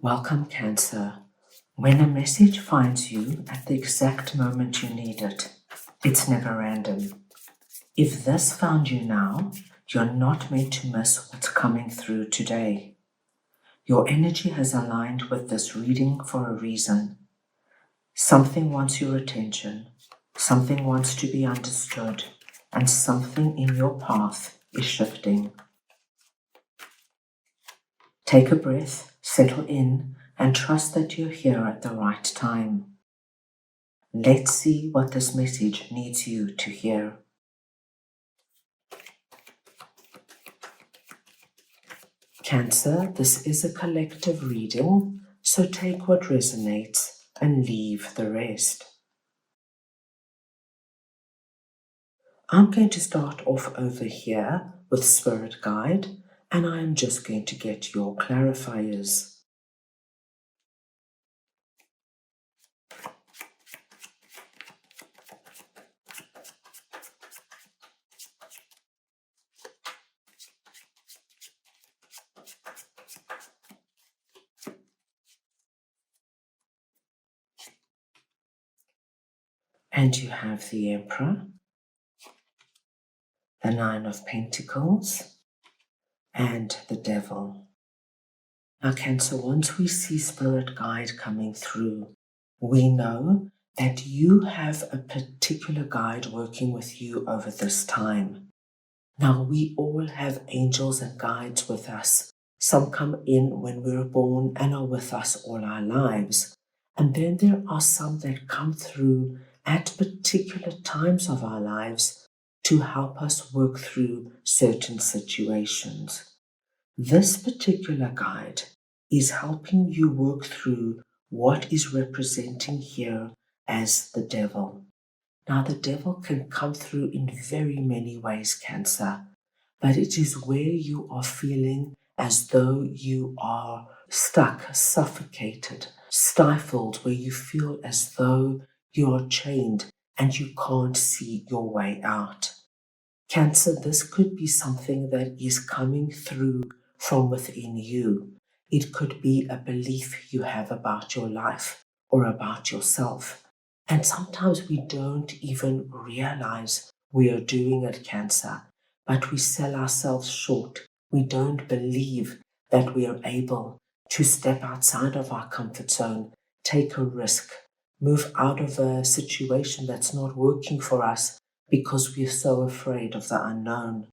Welcome, Cancer. When a message finds you at the exact moment you need it, it's never random. If this found you now, you're not meant to miss what's coming through today. Your energy has aligned with this reading for a reason. Something wants your attention, something wants to be understood, and something in your path is shifting. Take a breath, settle in, and trust that you're here at the right time. Let's see what this message needs you to hear. Cancer, this is a collective reading, so take what resonates and leave the rest. I'm going to start off over here with Spirit Guide, and I'm just going to get your clarifiers. And you have the Emperor, the Nine of Pentacles, and the Devil. Now, Cancer, once we see Spirit Guide coming through, we know that you have a particular guide working with you over this time. Now, we all have angels and guides with us. Some come in when we were born and are with us all our lives. And then there are some that come through at particular times of our lives to help us work through certain situations. This particular guide is helping you work through what is representing here as the devil. Now, the devil can come through in very many ways, Cancer, but it is where you are feeling as though you are stuck, suffocated, stifled, where you feel as though you are chained and you can't see your way out. Cancer, this could be something that is coming through from within you. It could be a belief you have about your life or about yourself. And sometimes we don't even realize we are doing it, Cancer, but we sell ourselves short. We don't believe that we are able to step outside of our comfort zone, take a risk, move out of a situation that's not working for us because we're so afraid of the unknown.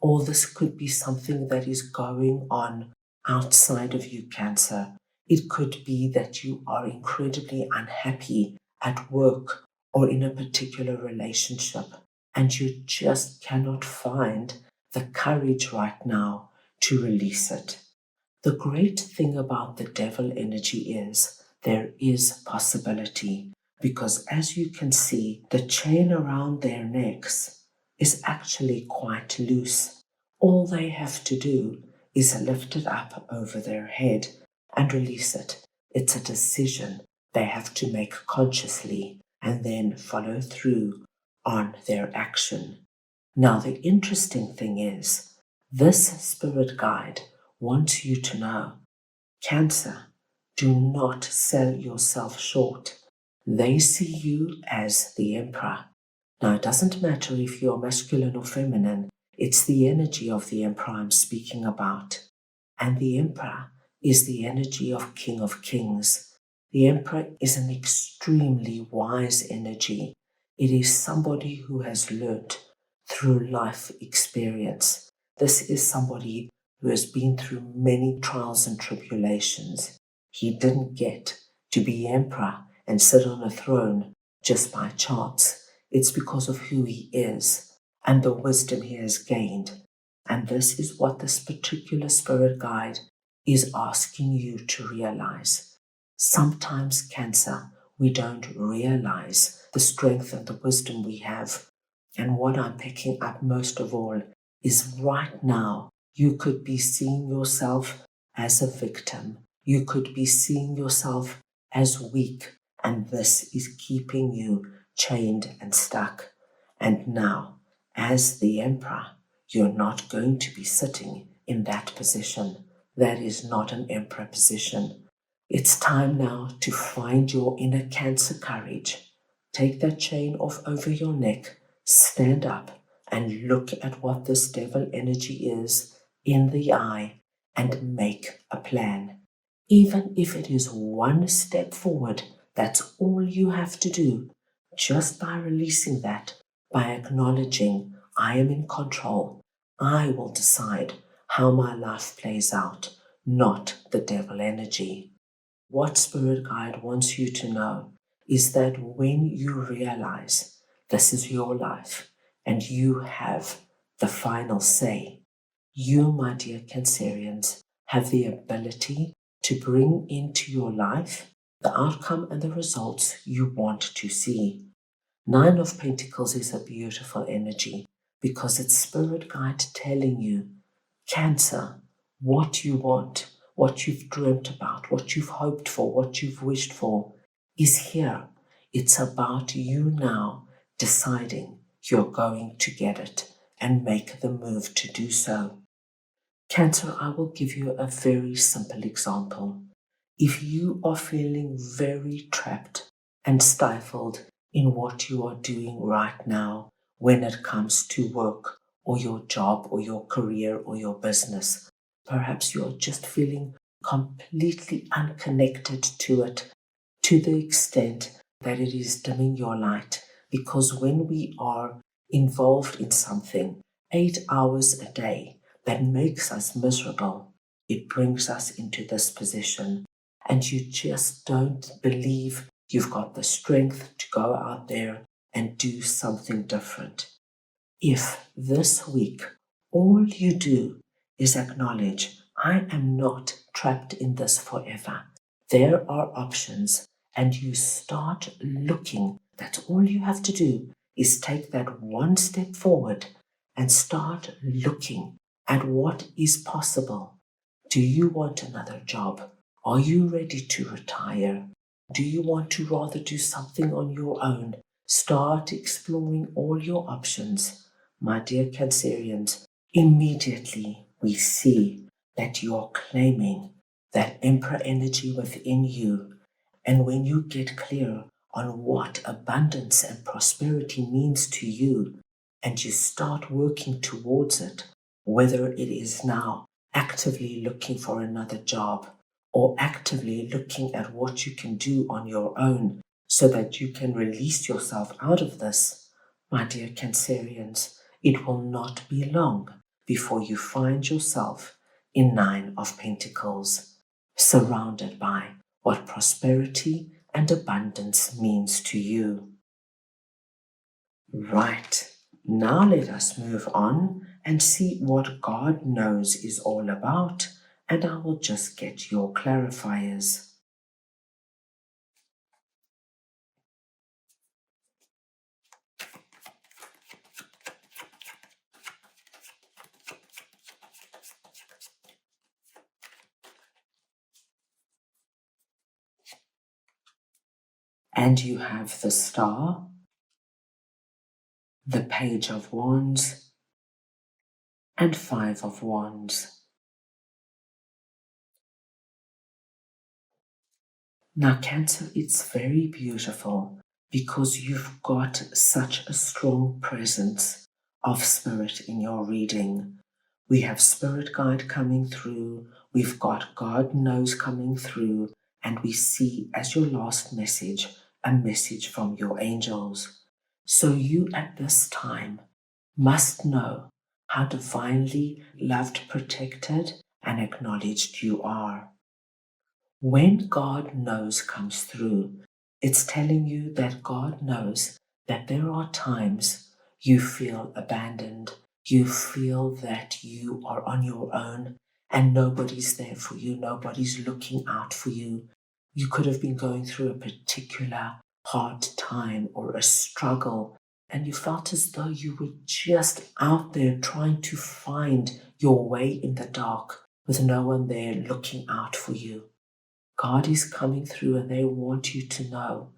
Or this could be something that is going on outside of you, Cancer. It could be that you are incredibly unhappy at work or in a particular relationship, and you just cannot find the courage right now to release it. The great thing about the devil energy is there is possibility, because as you can see, the chain around their necks is actually quite loose. All they have to do is lift it up over their head and release it. It's a decision they have to make consciously and then follow through on their action. Now, the interesting thing is, this spirit guide wants you to know, Cancer, do not sell yourself short. They see you as the Emperor. Now, it doesn't matter if you're masculine or feminine, it's the energy of the Emperor I'm speaking about. And the Emperor is the energy of King of Kings. The Emperor is an extremely wise energy. It is somebody who has learnt through life experience. This is somebody who has been through many trials and tribulations. He didn't get to be emperor and sit on a throne just by chance. It's because of who he is and the wisdom he has gained. And this is what this particular spirit guide is asking you to realize. Sometimes, Cancer, we don't realize the strength and the wisdom we have. And what I'm picking up most of all is right now, you could be seeing yourself as a victim. You could be seeing yourself as weak, and this is keeping you chained and stuck. And now, as the Emperor, you're not going to be sitting in that position. That is not an Emperor position. It's time now to find your inner Cancer courage. Take that chain off over your neck, stand up, and look at what this devil energy is in the eye and make a plan. Even if it is one step forward, that's all you have to do. Just by releasing that, by acknowledging I am in control, I will decide how my life plays out, not the devil energy. What Spirit Guide wants you to know is that when you realize this is your life and you have the final say, you, my dear Cancerians, have the ability to bring into your life the outcome and the results you want to see. Nine of Pentacles is a beautiful energy because it's Spirit Guide telling you, Cancer, what you want, what you've dreamt about, what you've hoped for, what you've wished for is here. It's about you now deciding you're going to get it and make the move to do so. Cancer, I will give you a very simple example. If you are feeling very trapped and stifled in what you are doing right now when it comes to work or your job or your career or your business, perhaps you're just feeling completely unconnected to it to the extent that it is dimming your light. Because when we are involved in something 8 hours a day that makes us miserable, it brings us into this position, and you just don't believe you've got the strength to go out there and do something different. If this week all you do is acknowledge, I am not trapped in this forever, there are options, and you start looking, that's all you have to do is take that one step forward and start looking at what is possible. Do you want another job? Are you ready to retire? Do you want to rather do something on your own? Start exploring all your options. My dear Cancerians, immediately we see that you are claiming that Emperor energy within you. And when you get clear on what abundance and prosperity means to you, and you start working towards it, whether it is now actively looking for another job or actively looking at what you can do on your own so that you can release yourself out of this, my dear Cancerians, it will not be long before you find yourself in Nine of Pentacles, surrounded by what prosperity and abundance means to you. Right, now let us move on and see what God knows is all about, and I will just get your clarifiers. And you have the Star, the Page of Wands, and Five of Wands. Now, Cancer, it's very beautiful because you've got such a strong presence of spirit in your reading. We have Spirit Guide coming through, we've got God Knows coming through, and we see as your last message a message from your angels. So you at this time must know how divinely loved, protected, and acknowledged you are. When God Knows comes through, it's telling you that God knows that there are times you feel abandoned, you feel that you are on your own and nobody's there for you, nobody's looking out for you. You could have been going through a particular hard time or a struggle, and you felt as though you were just out there trying to find your way in the dark with no one there looking out for you. God is coming through and they want you to know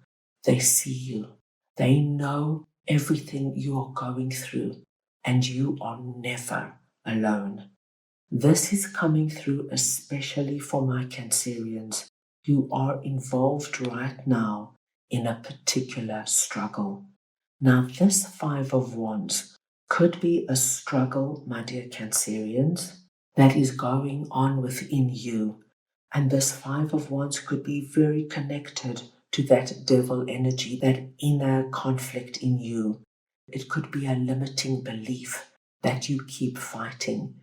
they see you. They know everything you are going through and you are never alone. This is coming through especially for my Cancerians you are involved right now in a particular struggle. Now, this Five of Wands could be a struggle, my dear Cancerians, that is going on within you. And this Five of Wands could be very connected to that devil energy, that inner conflict in you. It could be a limiting belief that you keep fighting.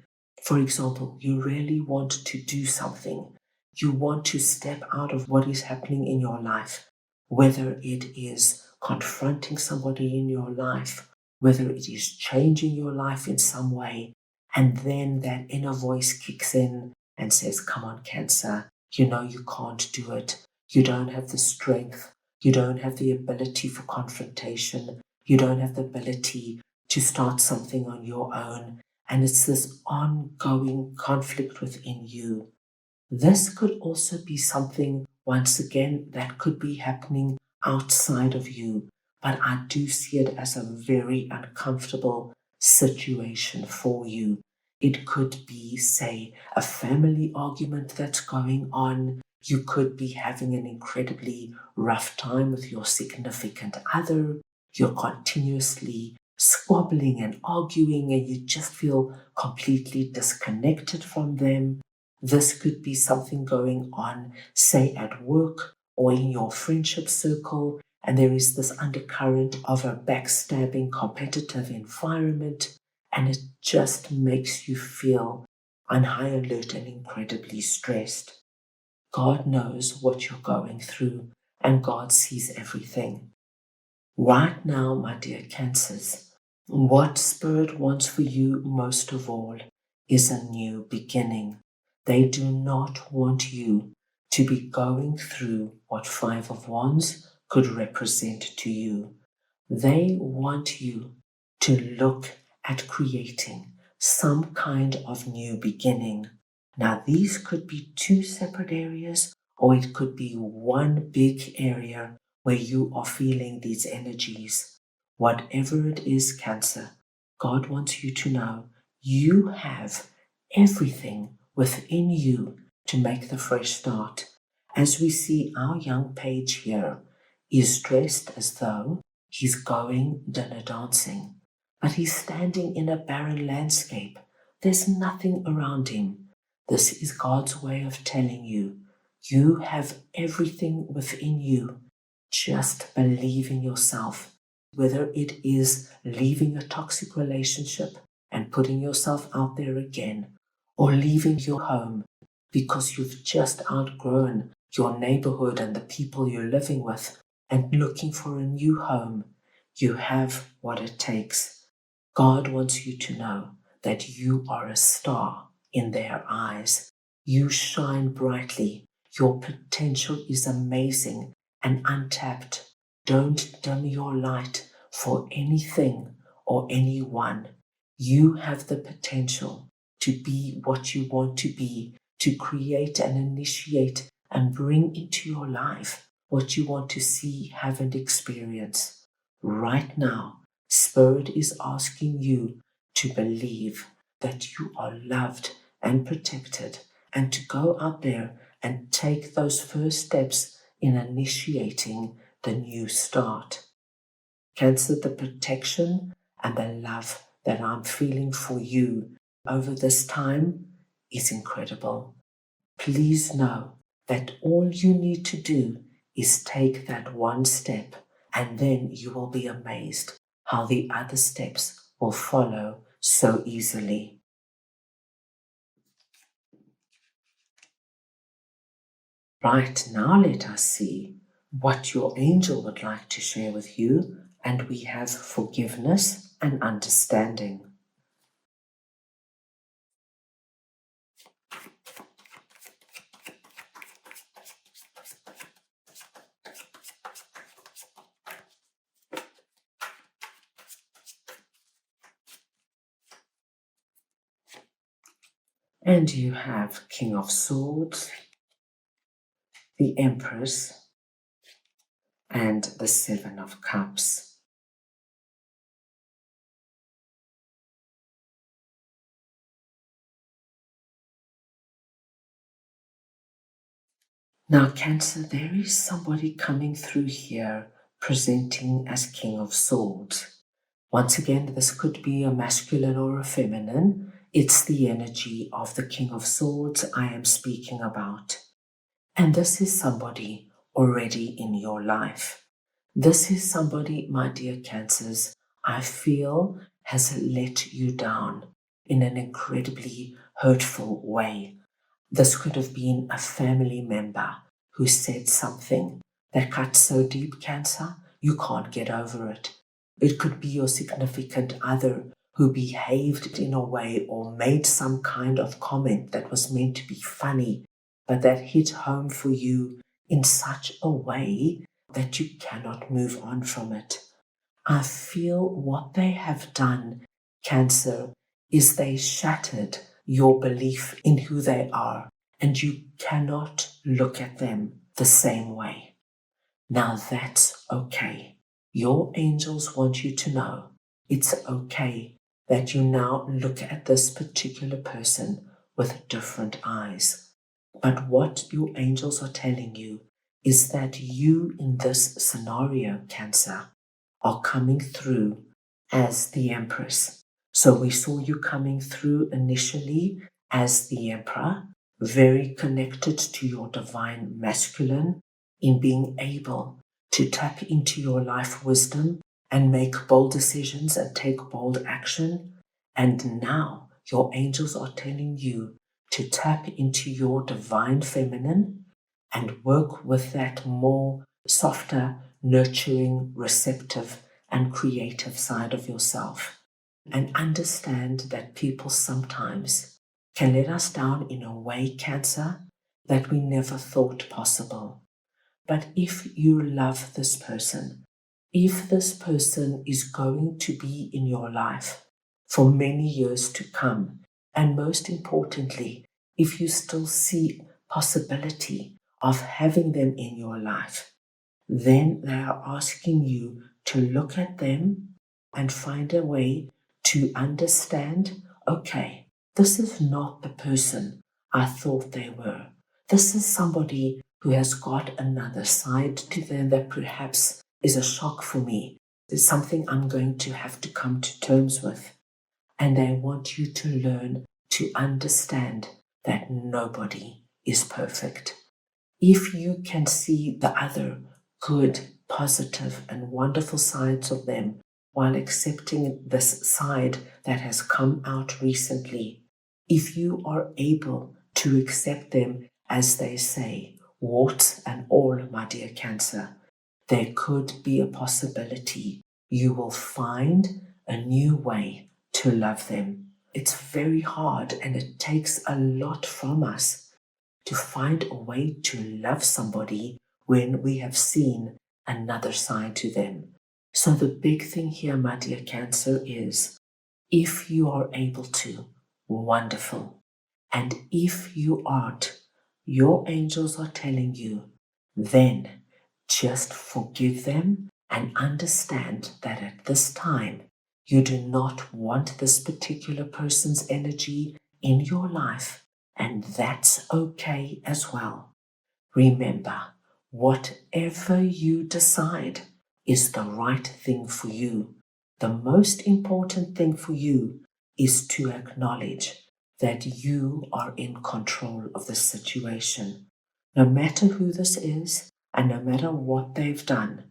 For example, you really want to do something. You want to step out of what is happening in your life, whether it is confronting somebody in your life, whether it is changing your life in some way. And then that inner voice kicks in and says, come on, Cancer, you know you can't do it. You don't have the strength. You don't have the ability for confrontation. You don't have the ability to start something on your own. And it's this ongoing conflict within you. This could also be something, once again, that could be happening outside of you. But I do see it as a very uncomfortable situation for you. It could be, say, a family argument that's going on. You could be having an incredibly rough time with your significant other. You're continuously squabbling and arguing, and you just feel completely disconnected from them. This could be something going on, say, at work or in your friendship circle, and there is this undercurrent of a backstabbing, competitive environment, and it just makes you feel on high alert and incredibly stressed. God knows what you're going through, and God sees everything. Right now, my dear Cancers, what Spirit wants for you most of all is a new beginning. They do not want you to be going through what Five of Wands could represent to you. They want you to look at creating some kind of new beginning. Now, these could be two separate areas, or it could be one big area where you are feeling these energies. Whatever it is, Cancer, God wants you to know you have everything within you to make the fresh start. As we see, our young page here is dressed as though he's going dinner dancing, but he's standing in a barren landscape. There's nothing around him. This is God's way of telling you, you have everything within you. Just believe in yourself. Whether it is leaving a toxic relationship and putting yourself out there again, or leaving your home because you've just outgrown your neighborhood and the people you're living with and looking for a new home, you have what it takes. God wants you to know that you are a star in their eyes. You shine brightly. Your potential is amazing and untapped. Don't dim your light for anything or anyone. You have the potential to be what you want to be, to create and initiate and bring into your life what you want to see, have, and experience. Right now, Spirit is asking you to believe that you are loved and protected, and to go out there and take those first steps in initiating the new start. Cancer, the protection and the love that I'm feeling for you over this time is incredible. Please know that all you need to do is take that one step, and then you will be amazed how the other steps will follow so easily. Right, now let us see what your angel would like to share with you, and we have forgiveness and understanding. And you have King of Swords, the Empress, and the Seven of Cups. Now, Cancer, there is somebody coming through here presenting as King of Swords. Once again, this could be a masculine or a feminine. It's the energy of the King of Swords I am speaking about. And this is somebody already in your life. This is somebody, my dear Cancers, I feel has let you down in an incredibly hurtful way. This could have been a family member who said something that cut so deep, Cancer, you can't get over it. It could be your significant other who behaved in a way or made some kind of comment that was meant to be funny, but that hit home for you in such a way that you cannot move on from it. I feel what they have done, Cancer, is they shattered your belief in who they are, and you cannot look at them the same way. Now that's okay. Your angels want you to know it's okay that you now look at this particular person with different eyes. But what your angels are telling you is that you in this scenario, Cancer, are coming through as the Empress. So we saw you coming through initially as the Emperor, very connected to your divine masculine in being able to tap into your life wisdom and make bold decisions and take bold action. And now your angels are telling you to tap into your divine feminine and work with that more softer, nurturing, receptive, and creative side of yourself. And understand that people sometimes can let us down in a way, Cancer, that we never thought possible. But if you love this person, if this person is going to be in your life for many years to come, and most importantly, if you still see possibility of having them in your life, then they are asking you to look at them and find a way to understand, okay, this is not the person I thought they were. This is somebody who has got another side to them that perhaps is a shock for me. It's something I'm going to have to come to terms with. And they want you to learn to understand that nobody is perfect. If you can see the other good, positive, and wonderful sides of them while accepting this side that has come out recently, if you are able to accept them as they say, warts and all, my dear Cancer, there could be a possibility you will find a new way to love them. It's very hard and it takes a lot from us to find a way to love somebody when we have seen another side to them. So the big thing here, my dear Cancer, is if you are able to, wonderful. And if you aren't, your angels are telling you, then just forgive them and understand that at this time, you do not want this particular person's energy in your life, and that's okay as well. Remember, whatever you decide is the right thing for you. The most important thing for you is to acknowledge that you are in control of the situation. No matter who this is and no matter what they've done,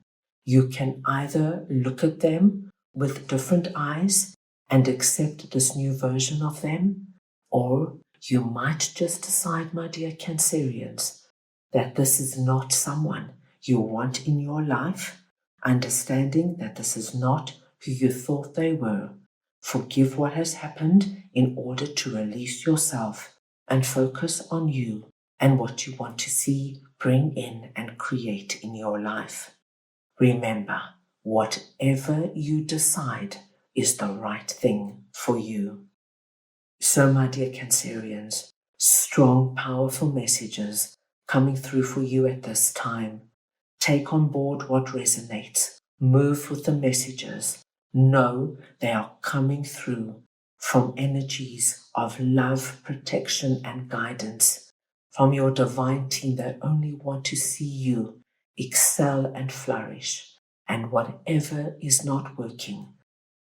you can either look at them with different eyes and accept this new version of them, or you might just decide, my dear Cancerians, that this is not someone you want in your life, understanding that this is not who you thought they were. Forgive what has happened in order to release yourself and focus on you and what you want to see, bring in, and create in your life. Remember, whatever you decide is the right thing for you. So, my dear Cancerians, strong, powerful messages coming through for you at this time. Take on board what resonates. Move with the messages. Know they are coming through from energies of love, protection, and guidance from your divine team that only want to see you excel and flourish. And whatever is not working,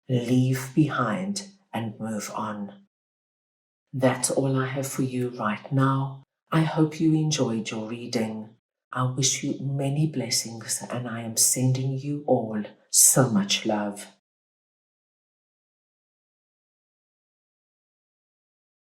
leave behind and move on. That's all I have for you right now. I hope you enjoyed your reading. I wish you many blessings, and I am sending you all so much love.